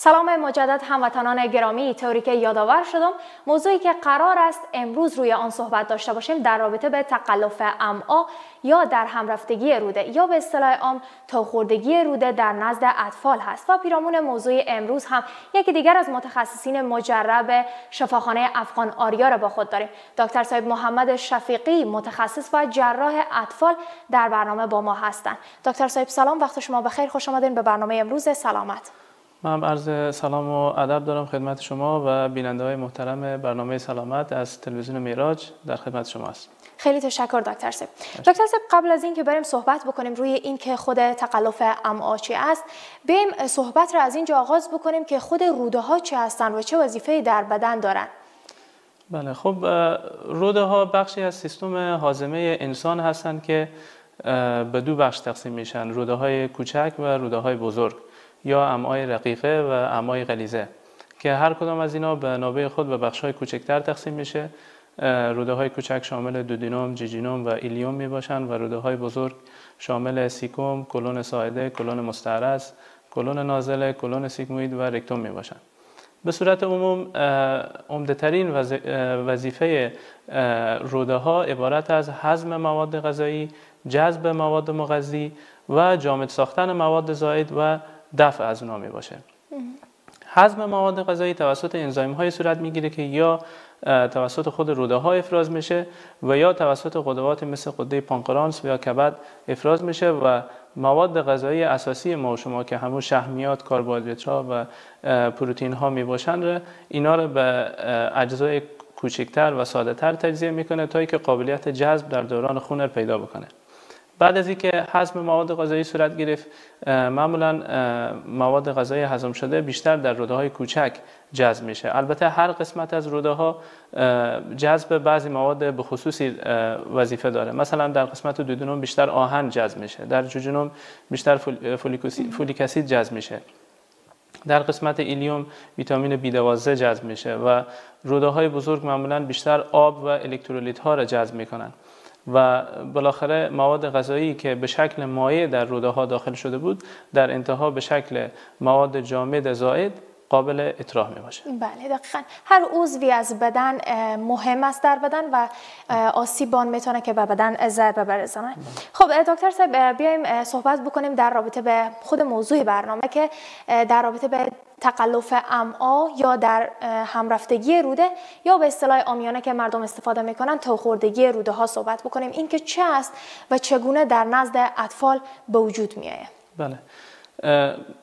سلام مجدد هموطنان گرامی، طوری که یادآور شدم موضوعی که قرار است امروز روی آن صحبت داشته باشیم در رابطه به تقلف امعاء یا در همرفتگی روده یا به اصطلاح عام توخوردگی روده در نزد اطفال هست و پیرامون موضوع امروز هم یکی دیگر از متخصصین مجرب شفاخانه افغان آریا را با خود داریم. دکتر صاحب محمد شفیقی، متخصص و جراح اطفال در برنامه با ما هستند. دکتر صاحب سلام، وقت شما بخیر، خوش آمدین به برنامه امروز سلامت. من عرض سلام و ادب دارم خدمت شما و بیننده‌های محترم برنامه سلامت از تلویزیون معراج در خدمت شما است. خیلی تشکر دکتر صاحب. دکتر صاحب قبل از اینکه بریم صحبت بکنیم روی این که خود تقلف امعاء چی است، بریم صحبت را از اینجا آغاز بکنیم که خود روده ها چه هستند و چه وظیفه‌ای در بدن دارند. بله، خب روده ها بخشی از سیستم هاضمه انسان هستند که به دو بخش تقسیم میشن: روده های کوچک و روده های بزرگ یا امعای رقیقه و امعای غلیظه، که هر کدام از اینا به نوبه خود به بخش‌های کوچکتر تقسیم میشه. روده های کوچک شامل دودینوم، جیجینوم و ایلیوم می باشند و روده های بزرگ شامل سیکوم، کلون ساعده، کلون مستعرض، کلون نازله، کلون سیگموید و رکتوم می باشند. به صورت عموم عمده‌ترین وظیفه روده ها عبارت از هضم مواد غذایی، جذب مواد مغذی و جامد ساختن مواد زائد و دفع از اونها می باشه. هضم مواد غذایی توسط انزایم های صورت میگیره که یا توسط خود روده ها افراز میشه و یا توسط غدوات مثل غده پانکرانس و یا کبد افراز میشه و مواد غذایی اساسی ما و شما که همون شحمیات، کربوهیدرات ها و پروتئین ها می باشن، اینا رو به اجزای کوچکتر و ساده تر تجزیه میکنه تا اینکه قابلیت جذب در دوران خون پیدا بکنه. بعد از اینکه هضم مواد غذایی صورت گرفت، معمولا مواد غذایی هضم شده بیشتر در روده های کوچک جذب میشه. البته هر قسمت از روده ها جذب بعضی مواد به خصوصی وظیفه داره. مثلا در قسمت دودینوم بیشتر آهن جذب میشه، در جوجینوم بیشتر فولیک اسید جذب میشه، در قسمت ایلیوم ویتامین B12 جذب میشه و روده های بزرگ معمولا بیشتر آب و الکترولیت ها را جذب میکنن و بالاخره مواد غذایی که به شکل مایع در روده ها داخل شده بود در انتها به شکل مواد جامد زائد قابل اطراح می باشه. بله دقیقاً. هر عضوی از بدن مهم است در بدن و آسیب آن میتونه که به بدن ضربه برسونه. خب دکتر صاحب بیایم صحبت بکنیم در رابطه به خود موضوع برنامه که در رابطه به تقلف امعاء یا در همرفتگی روده یا به اصطلاح عامیانه که مردم استفاده میکنن توخوردگی روده ها صحبت بکنیم. این که چه است و چگونه در نزد اطفال به وجود میآید. بله،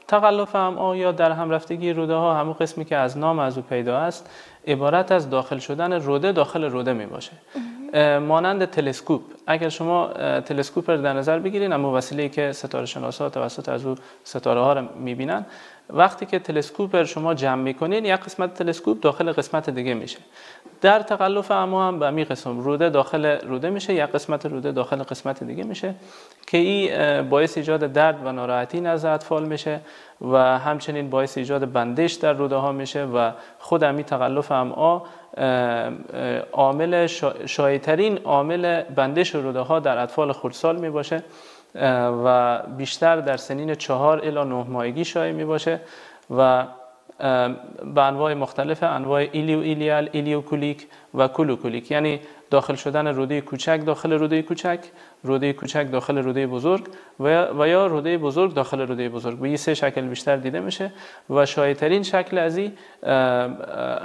تقلف امعاء یا در همرفتگی روده ها همون قسمی که از نام از او پیدا است عبارت از داخل شدن روده داخل روده می باشه. مانند تلسکوپ، اگر شما تلسکوپ رو در نظر بگیرین، اما وسیله‌ای که ستاره شناسا توسط از او ستاره ها رو میبینن، وقتی که تلسکوپ رو شما جمع میکنین یک قسمت تلسکوپ داخل قسمت دیگه میشه. در تقلف امعاء هم به همین قسم روده داخل روده میشه، یک قسمت روده داخل قسمت دیگه میشه که این باعث ایجاد درد و ناراحتی نزد اطفال میشه و همچنین باعث ایجاد بندش در روده ها میشه و خود همین تقلف امعاء عامل شایع‌ترین عامل بندش روده ها در اطفال خردسال می باشه و بیشتر در سنین 4 الی 9 ماهگی شایع می باشه و به انواع مختلف، انواع ایلیو-ایلیال، ایلیو-کولیک و کولو-کولیک، یعنی داخل شدن روده کوچک داخل روده کوچک، روده کوچک داخل روده بزرگ و یا روده بزرگ داخل روده بزرگ. به این سه شکل بیشتر دیده میشه و شایع‌ترین شکل از این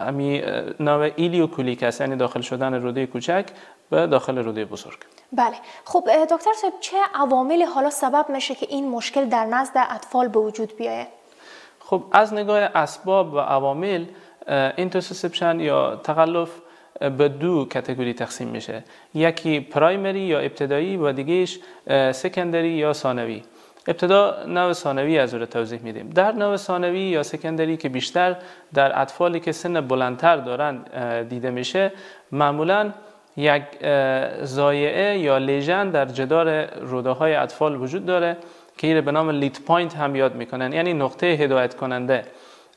همین نوع ایلیو-کولیک است، یعنی داخل شدن روده کوچک به داخل روده بزرگ. بله، خب دکتر صاحب چه عواملی حالا سبب میشه که این مشکل در نزد اطفال به وجود بیاید؟ خب از نگاه اسباب و عوامل اینترسپشن یا تقلف به دو کاتگوری تقسیم میشه. یکی پرایمری یا ابتدایی و دیگهش سکندری یا ثانوی. ابتدا نوع ثانوی از رو توضیح میدیم. در نوع ثانوی یا سکندری که بیشتر در اطفالی که سن بلندتر دارن دیده میشه، معمولا یک ضایعه یا لیژن در جدار روده های اطفال وجود داره که این به نام لیت پوینت هم یاد میکنن، یعنی نقطه هدایت کننده.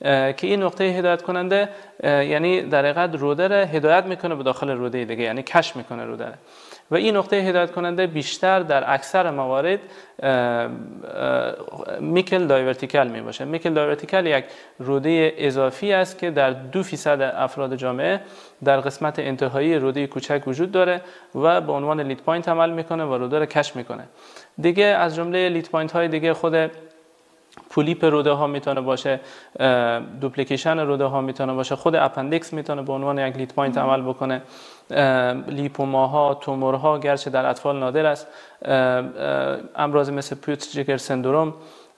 که این نقطه هدایت کننده یعنی در حقیقت روده را هدایت میکنه به داخل روده دیگه، یعنی کشف میکنه روده را. و این نقطه هدایت کننده بیشتر در اکثر موارد میکل دایورتیکل می باشه. میکل دایورتیکل یک روده اضافی است که در 2% افراد جامعه در قسمت انتهایی روده کوچک وجود داره و به عنوان لید پوینت عمل میکنه و روده را کشف میکنه. دیگه از جمله لید پوینت های دیگه خود پولیپ روده ها میتونه باشه، دوپلیکیشن روده ها میتونه باشه، خود اپندیکس میتونه به عنوان یک لید پوینت عمل بکنه، لیپوماها، تومورها گرچه در اطفال نادر است، امراض مثل پیوتریگر سندروم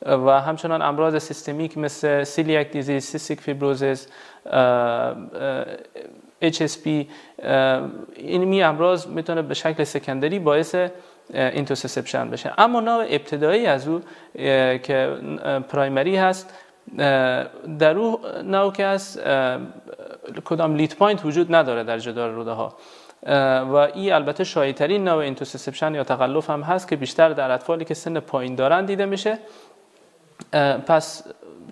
و همچنان امراض سیستمیک مثل سیلیاک دیزیز، سیستیک فیبروزیس، HSP. این امراض میتونه به شکل سکندری باعث اینتوسسپشن بشه. اما نوع ابتدایی از او که پرایمری هست، در او نوع که هست کدام لید پوینت وجود نداره در جدار روده ها و این البته شایع‌ترین نوع اینتوسسپشن یا تقلف هم هست که بیشتر در اطفالی که سن پایین دارن دیده میشه. پس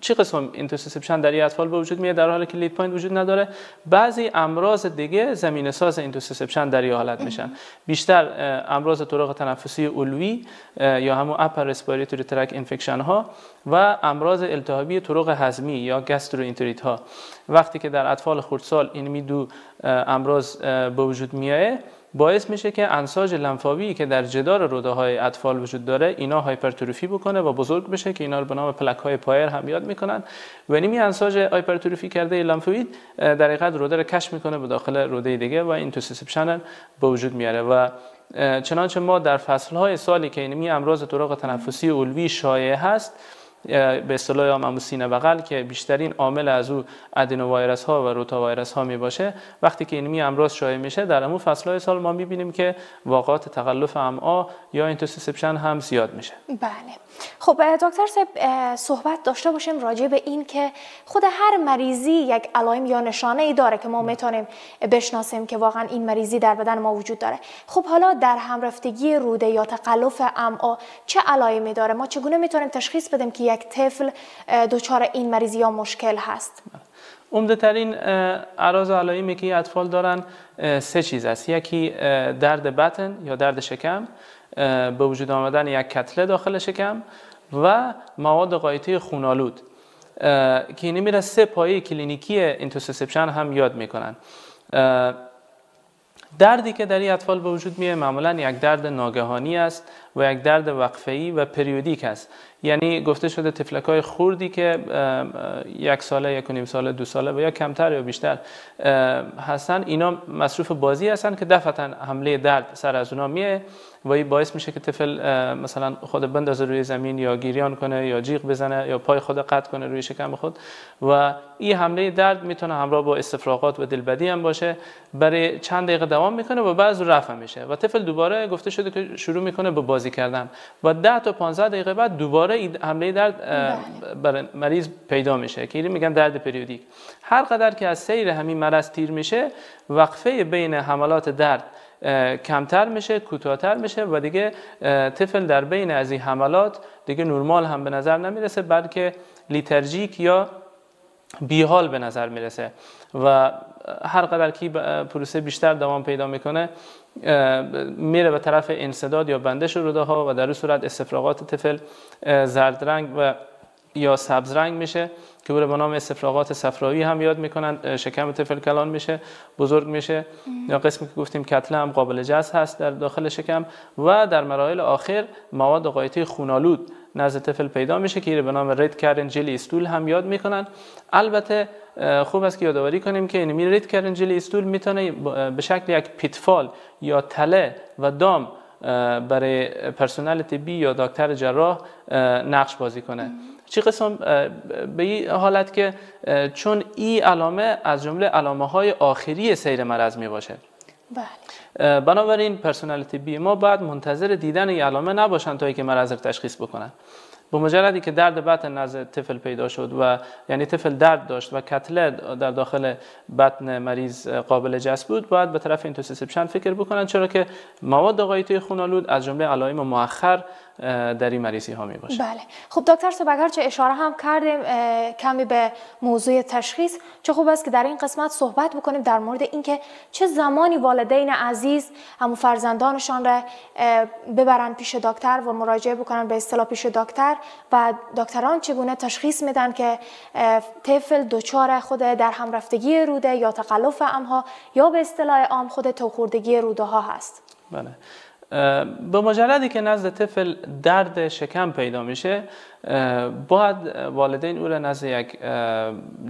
چه قسم اینتوسسپشن در این اطفال به وجود میاد در حالی که لید پوینت وجود نداره؟ بعضی امراض دیگه زمینه ساز اینتوسسپشن در این حالت میشن. بیشتر امراض طرق تنفسی علوی یا همون اپر رسپیراتوری ترک اینفکشن ها و امراض التهابی طرق هضمی یا گاستروانتریت ها. وقتی که در اطفال خردسال این دو امراض به وجود میاد، باعث میشه که انساج لنفاوی که در جدار روده های اطفال وجود داره اینا هایپرتروفی بکنه و بزرگ بشه که اینا رو به نام پلک های پایر هم یاد میکنن و این انساج هایپرتروفی کرده لنفاوید در حقیقت روده رو کشف میکنه به داخل روده دیگه و اینتوسسپشن به وجود میاره. و چنانچه ما در فصل های سالی که این امراض طرق تنفسی علوی شایع هست، به اصطلاح هم سینه بغل که بیشترین عامل از او ادنوویروس ها و روتاویروس ها می باشه، وقتی که این امراض شایع میشه در همون فصل‌های سال ما می‌بینیم که واقعات تقلف امعا یا اینتوسسپشن هم زیاد میشه. بله. خب دکتر صاحب صحبت داشته باشیم راجع به این که خود هر مریضی یک علائم یا نشانه ای داره که ما میتونیم بشناسیم که واقعا این مریضی در بدن ما وجود داره. خب حالا در همرفتگی روده یا تقلف امعا چه علائمی داره؟ ما چگونه میتونیم تشخیص بدیم که یک طفل دچار این مریضی یا مشکل هست؟ عمده ترین اعراض و علائمی که اطفال دارن 3 چیز است. یکی درد بطن یا درد شکم، به وجود آمدن یک کتله داخل شکم و مواد غایطی خونالود که این میره 3 پایه کلینیکی اینتوسسپشن هم یاد میکنن. دردی که در این اطفال به وجود میاد معمولا یک درد ناگهانی است و یک درد وقفه‌ای و پریودیک است. یعنی گفته شده تفلک‌های خردی که 1 ساله، 1.5 ساله، 2 ساله و یا کمتر یا بیشتر هستن، اینا مصروف بازی هستن که دفعتاً حمله درد سر از اونا میه و این باعث میشه که طفل مثلا خود بندازه روی زمین یا گریان کنه یا جیغ بزنه یا پای خود قطع کنه روی شکم خود و این حمله درد میتونه همراه با استفراغات و دلبدی هم باشه. برای چند دقیقه دوام میکنه و بعد رفع میشه و طفل دوباره گفته شده که شروع میکنه به بازی کردن و 10 تا 15 دقیقه بعد دوباره حمله درد برای مریض پیدا میشه که میگن درد پریودیک. هر قدر که از سیر همین مرض تیر میشه، وقفه بین حملات درد کمتر میشه، کوتاه‌تر میشه و دیگه طفل در بین از این حملات دیگه نرمال هم به نظر نمیرسه، بلکه لیترژیک یا بیحال به نظر میرسه و هر قدر که پروسه بیشتر دوام پیدا میکنه میره به طرف انسداد یا بندش روده ها و در این صورت استفراغات طفل زرد رنگ و یا سبز رنگ میشه که به نام استفراغات صفراوی هم یاد میکنن. شکم طفل کلان میشه، بزرگ میشه یا قسمی که گفتیم کتله هم قابل جذب هست در داخل شکم و در مراحل آخر مواد غایطی خونالود نزد طفل پیدا میشه که به نام رید کرن جلی استول هم یاد میکنن. البته خوب است که یادآوری کنیم که این رید کرن جلی استول میتونه به شکل یک پیتفال یا تله و دام برای پرسنل طبی یا دکتر جراح نقش بازی کنه. چه قسم به این حالت که چون این علامه از جمله علامه های آخری سیر مرض می باشه. بله. بنابراین پرسنل طبی ما باید منتظر دیدن این علامه نباشن تا اینکه مرض رو تشخیص بکنن. با مجردی که درد بطن نزد طفل پیدا شد و یعنی طفل درد داشت و کتله در داخل بطن مریض قابل جذب بود، باید به طرف اینترسپشن فکر بکنن، چرا که مواد غایطه خون‌آلود از جمله علائم مؤخر در این مریضی ها می باشه. بله. خب دکتر صاحب، اگرچه اشاره هم کردیم کمی به موضوع تشخیص، چه خوب است که در این قسمت صحبت بکنیم در مورد اینکه چه زمانی والدین عزیز همون فرزندانشان را ببرن پیش دکتر و مراجعه بکنن به اصطلاح پیش دکتر و دکتران چگونه تشخیص میدن که طفل دچار خود در هم رفتگی روده یا تقلف امعا یا به اصطلاح عام خود توخوردگی روده ها هست. بله. به مجردی که نزد طفل درد شکم پیدا میشه، باید والدین او را نزد یک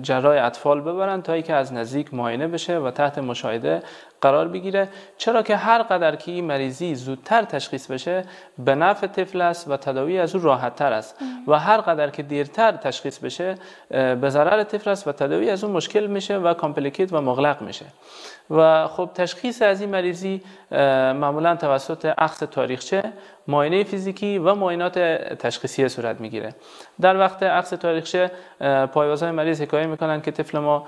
جراح اطفال ببرن تا اینکه از نزدیک معاینه بشه و تحت مشاهده قرار بگیره، چرا که هر قدر که این مریضی زودتر تشخیص بشه به نفع طفل است و تداوی از او راحت تر است و هر قدر که دیرتر تشخیص بشه به ضرر طفل است و تداوی از اون مشکل میشه و کامپلیکیت و مغلق میشه. و خب تشخیص از این مریضی معمولا توسط اخذ تاریخچه، معاینه فیزیکی و معاینات تشخیصی صورت میگیره. در وقت اخذ تاریخچه پایوازهای مریض حکایه میکنن که طفل ما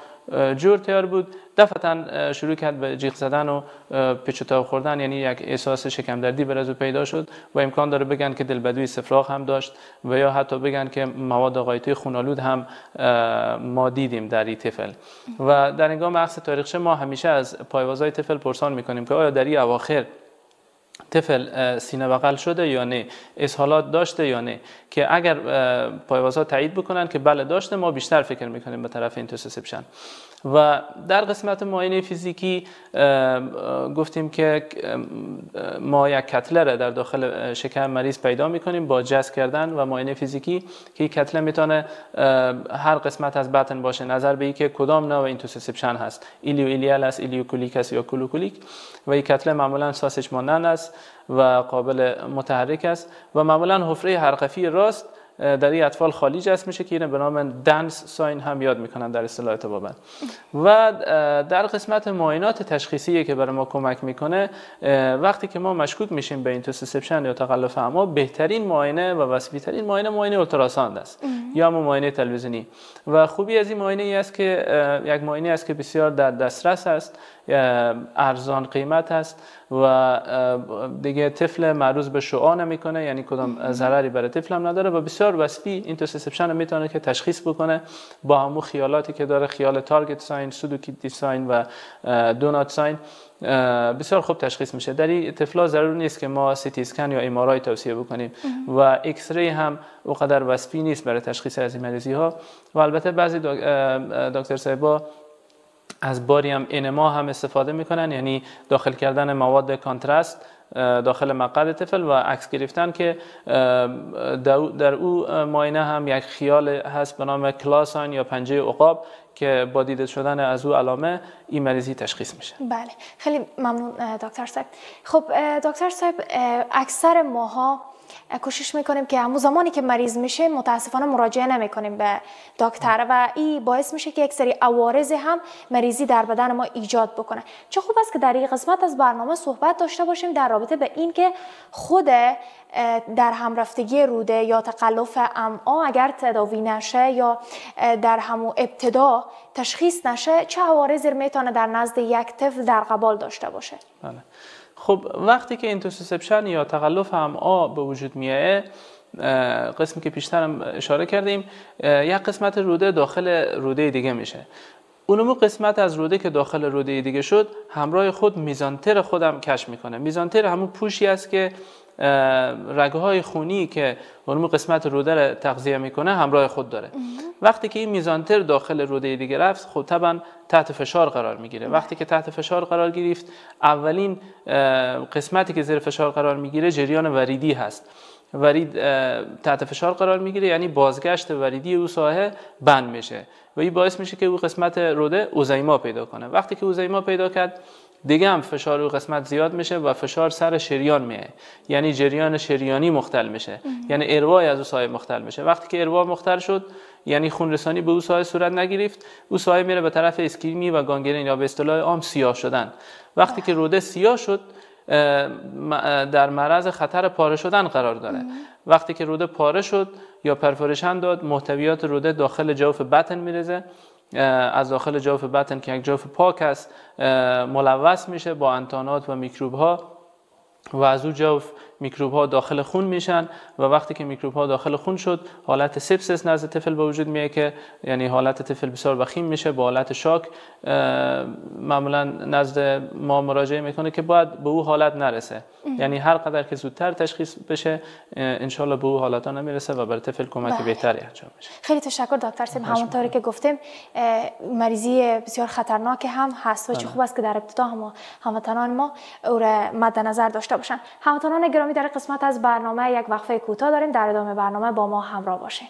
جور تیار بود، دفعتاً شروع کرد به جیغ زدن و پیچ و تاب خوردن، یعنی یک احساس شکم دردی بر از او پیدا شد و امکان داره بگن که دلبدوی استفراغ هم داشت و یا حتی بگن که مواد غایطه خون‌آلود هم ما دیدیم در این طفل. و در هنگام اخذ تاریخچه ما همیشه از پایوازهای طفل پرسان میکنیم که آیا در این اواخر طفل سینه بغل شده یا نه، اسهالات داشته یا نه، که اگر پایوازها تایید بکنن که بله داشته، ما بیشتر فکر میکنیم به طرف اینترسپشن. و در قسمت معاینه فیزیکی گفتیم که ما یک کتله را در داخل شکم مریض پیدا میکنیم با جذب کردن و معاینه فیزیکی که این کتله میتونه هر قسمت از بطن باشه، نظر به اینکه کدام نوع اینترسپشن هست، ایلیو ایلیال است، ایلیو کولیک است یا کولوکولیک. و این کتله معمولا ساسج مانند است و قابل متحرک است و معمولا حفره حرقفی راست در این اطفال خالی جذب میشه که اینو به نام دنس ساین هم یاد میکنن در اصطلاح طبابت. و در قسمت معاینات تشخیصی که برای ما کمک میکنه، وقتی که ما مشکوک میشیم به اینترسپشن یا تقلف امعا، بهترین معاینه و وسیع ترین معاینه اولتراساند است یا معاینه تلویزیونی. و خوبی از این معاینه ای است که یک معاینه است که بسیار در دسترس است، ارزان قیمت است و دیگه طفل معروض به شعاع نمیکنه، یعنی کدام ضرری برای طفل هم نداره و بسیار وسیع اینترسپشن رو میتونه که تشخیص بکنه با همون خیالاتی که داره، خیال تارگت ساین، سودوکیتی ساین و دونات ساین، بسیار خوب تشخیص میشه. در این طفلا ضرور نیست که ما سی تی اسکن یا ام آر آی توصیه بکنیم و ایکس ری هم اونقدر وسیع نیست برای تشخیص از این مریضی ها. و البته بعضی دکتر صاحبا از باری هم انما هم استفاده میکنن، یعنی داخل کردن مواد کانترست داخل مقعد طفل و عکس گرفتن که در او معاینه هم یک خیال هست به نام کلاساین یا پنجه عقاب که با دیده شدن از او علامه این مریضی تشخیص میشه. بله، خیلی ممنون دکتر صاحب. خب دکتر صاحب، اکثر ماها کوشش میکنیم که همون زمانی که مریض میشه متاسفانه مراجعه نمیکنیم به دکتر و این باعث میشه که یک سری عوارض هم مریضی در بدن ما ایجاد بکنه. چه خوب است که در این قسمت از برنامه صحبت داشته باشیم در رابطه به این که خود در همرفتگی روده یا تقلف امعا اگر تداوی نشه یا در همون ابتدا تشخیص نشه، چه عوارضی میتونه در نزد یک طفل در قبال داشته باشه؟ بله. خب وقتی که اینترسپشن یا تقلف امعا به وجود میاد، قسمی که پیشتر هم اشاره کردیم، یک قسمت روده داخل روده دیگه میشه. اونمو قسمت از روده که داخل روده دیگه شد، همراه خود میزانتر خودم کشف میکنه. میزانتر همون پوشی است که رگهای خونی که اونمو قسمت روده رو تغذیه میکنه همراه خود داره. وقتی که این میزانتر داخل روده دیگه رفت، خب طبعا تحت فشار قرار میگیره. وقتی که تحت فشار قرار گرفت، اولین قسمتی که زیر فشار قرار میگیره جریان وریدی هست. ورید تحت فشار قرار میگیره، یعنی بازگشت وریدی او ساحه بند میشه و این باعث میشه که او قسمت روده اوزیما پیدا کنه. وقتی که اوزیما پیدا کرد، دیگه هم فشار او قسمت زیاد میشه و فشار سر شریان میه، یعنی جریان شریانی مختل میشه، یعنی اروای از او ساحه مختل میشه. وقتی که اروا مختل شد، یعنی خون رسانی به او ساحه صورت نگرفت، او ساحه میره به طرف اسکیمی و گانگرین یا به اصطلاح عام سیاه شدن. وقتی که روده سیاه شد، در معرض خطر پاره شدن قرار داره. وقتی که روده پاره شد یا پرفوریشن داد، محتویات روده داخل جوف بطن میرزه، از داخل جوف بطن که یک جوف پاک است ملوث میشه با انتانات و میکروب ها و از اون جوف میکروب ها داخل خون میشن و وقتی که میکروب ها داخل خون شد حالت سپسیس نزد طفل به وجود میاد که یعنی حالت طفل بسیار وخیم میشه با حالت شاک. معمولا نزد ما مراجعه میکنه که باید به او حالت نرسه، یعنی هر قدر که زودتر تشخیص بشه انشالله به او حالت ها نمیرسه و برای طفل کمک بهتری انجام میشه. خیلی تشکر دکتر سیم. همونطوری که گفتیم مریضی بسیار خطرناک هم هست و چه خوب است که در ابتدا هموطنان ما او را مد نظر داشته باشن. هموطنان گرامی در قسمت از برنامه یک وقفه کوتاه داریم، در ادامه برنامه با ما همراه باشین.